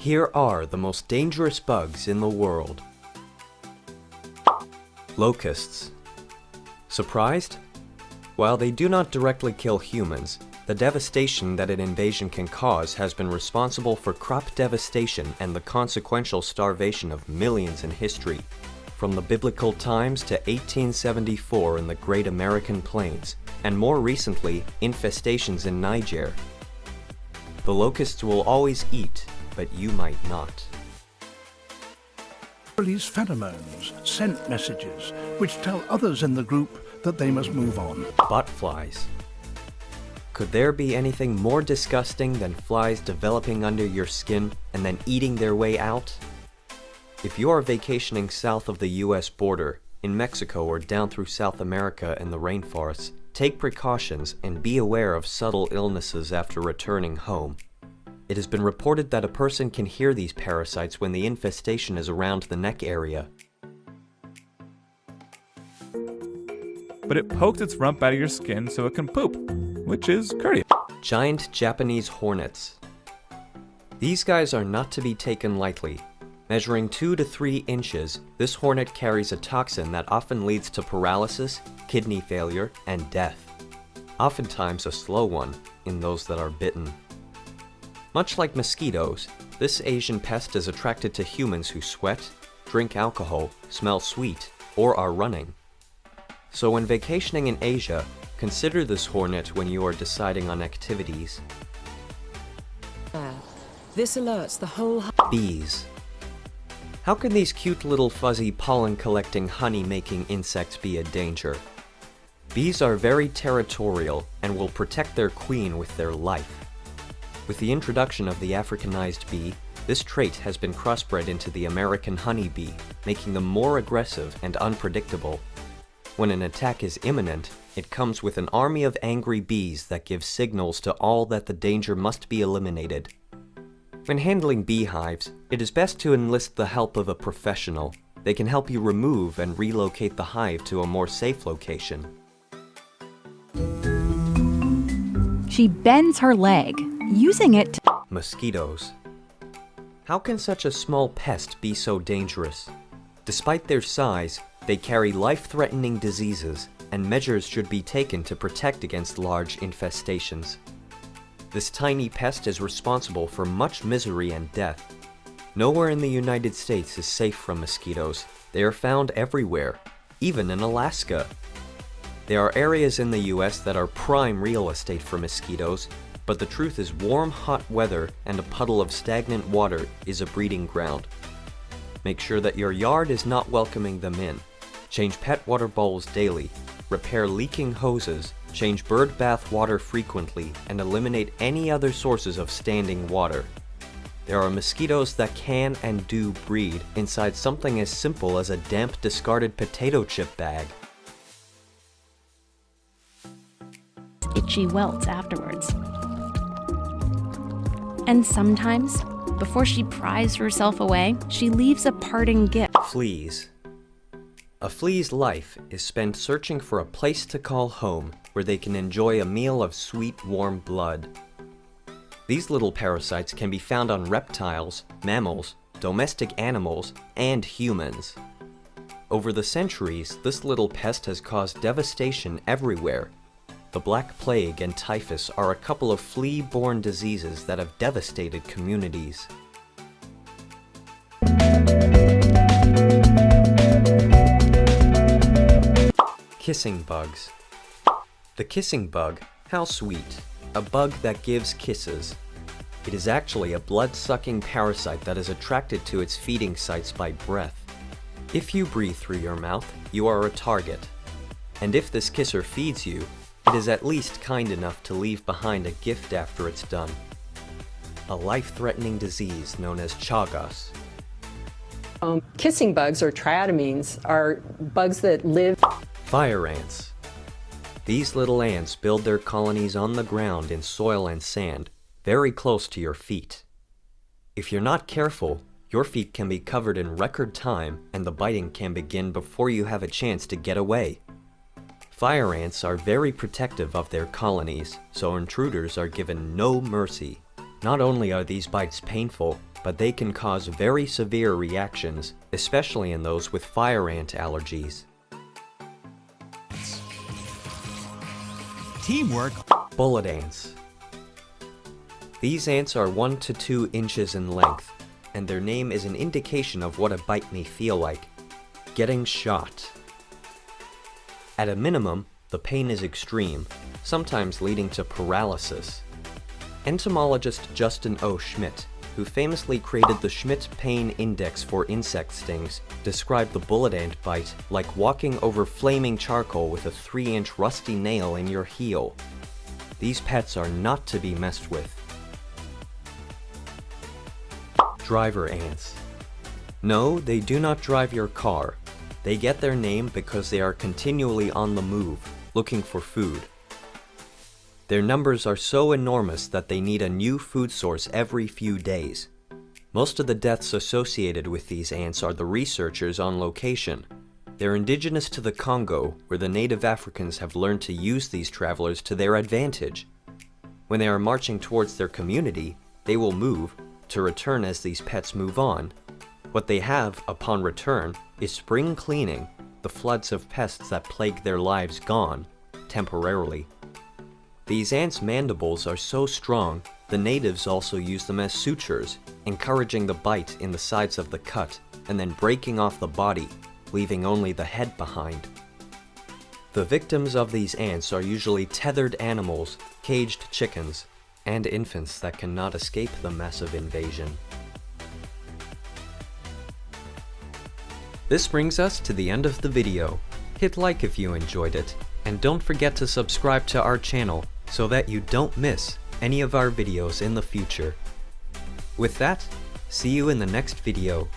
Here are the most dangerous bugs in the world. Locusts. Surprised? While they do not directly kill humans, the devastation that an invasion can cause has been responsible for crop devastation and the consequential starvation of millions in history, from the biblical times to 1874 in the Great American Plains, and more recently, infestations in Niger. The locusts will always eat, but you might not. Release pheromones, scent messages, which tell others in the group that they must move on. Butt flies. Could there be anything more disgusting than flies developing under your skin and then eating their way out? If you are vacationing south of the US border, in Mexico or down through South America in the rainforests, take precautions and be aware of subtle illnesses after returning home. It has been reported that a person can hear these parasites when the infestation is around the neck area. But it pokes its rump out of your skin so it can poop, which is courteous. Giant Japanese hornets. These guys are not to be taken lightly. Measuring 2 to 3 inches, this hornet carries a toxin that often leads to paralysis, kidney failure, and death. Oftentimes a slow one in those that are bitten. Much like mosquitoes, this Asian pest is attracted to humans who sweat, drink alcohol, smell sweet, or are running. So when vacationing in Asia, consider this hornet when you are deciding on activities. This alerts the whole Bees. How can these cute little fuzzy pollen-collecting honey-making insects be a danger? Bees are very territorial and will protect their queen with their life. With the introduction of the Africanized bee, this trait has been crossbred into the American honeybee, making them more aggressive and unpredictable. When an attack is imminent, it comes with an army of angry bees that give signals to all that the danger must be eliminated. When handling beehives, it is best to enlist the help of a professional. They can help you remove and relocate the hive to a more safe location. She bends her leg, using it to... Mosquitoes. How can such a small pest be so dangerous? Despite their size, they carry life-threatening diseases, and measures should be taken to protect against large infestations. This tiny pest is responsible for much misery and death. Nowhere in the United States is safe from mosquitoes. They are found everywhere, even in Alaska. There are areas in the US that are prime real estate for mosquitoes, but the truth is warm, hot weather and a puddle of stagnant water is a breeding ground. Make sure that your yard is not welcoming them in. Change pet water bowls daily, repair leaking hoses, change bird bath water frequently, and eliminate any other sources of standing water. There are mosquitoes that can and do breed inside something as simple as a damp, discarded potato chip bag. itchy welts afterwards. And sometimes, before she pries herself away, she leaves a parting gift. Fleas. A flea's life is spent searching for a place to call home where they can enjoy a meal of sweet, warm blood. These little parasites can be found on reptiles, mammals, domestic animals, and humans. Over the centuries, this little pest has caused devastation everywhere. The Black Plague and typhus are a couple of flea-borne diseases that have devastated communities. Kissing bugs. The kissing bug, how sweet. A bug that gives kisses. It is actually a blood-sucking parasite that is attracted to its feeding sites by breath. If you breathe through your mouth, you are a target. And if this kisser feeds you, it is at least kind enough to leave behind a gift after it's done. A life-threatening disease known as Chagas. Kissing bugs, or triatomines, are bugs that live... Fire ants. These little ants build their colonies on the ground in soil and sand, very close to your feet. If you're not careful, your feet can be covered in record time and the biting can begin before you have a chance to get away. Fire ants are very protective of their colonies, so intruders are given no mercy. Not only are these bites painful, but they can cause very severe reactions, especially in those with fire ant allergies. Teamwork. Bullet ants. These ants are 1 to 2 inches in length, and their name is an indication of what a bite may feel like: getting shot. At a minimum, the pain is extreme, sometimes leading to paralysis. Entomologist Justin O. Schmidt, who famously created the Schmidt Pain Index for insect stings, described the bullet ant bite like walking over flaming charcoal with a 3-inch rusty nail in your heel. These pets are not to be messed with. Driver ants. No, they do not drive your car. They get their name because they are continually on the move, looking for food. Their numbers are so enormous that they need a new food source every few days. Most of the deaths associated with these ants are the researchers on location. They're indigenous to the Congo, where the native Africans have learned to use these travelers to their advantage. When they are marching towards their community, they will move, to return as these pets move on. What they have, upon return, is spring cleaning, the floods of pests that plague their lives gone, temporarily. These ants' mandibles are so strong, the natives also use them as sutures, encouraging the bite in the sides of the cut, and then breaking off the body, leaving only the head behind. The victims of these ants are usually tethered animals, caged chickens, and infants that cannot escape the massive invasion. This brings us to the end of the video. Hit like if you enjoyed it, and don't forget to subscribe to our channel so that you don't miss any of our videos in the future. With that, see you in the next video.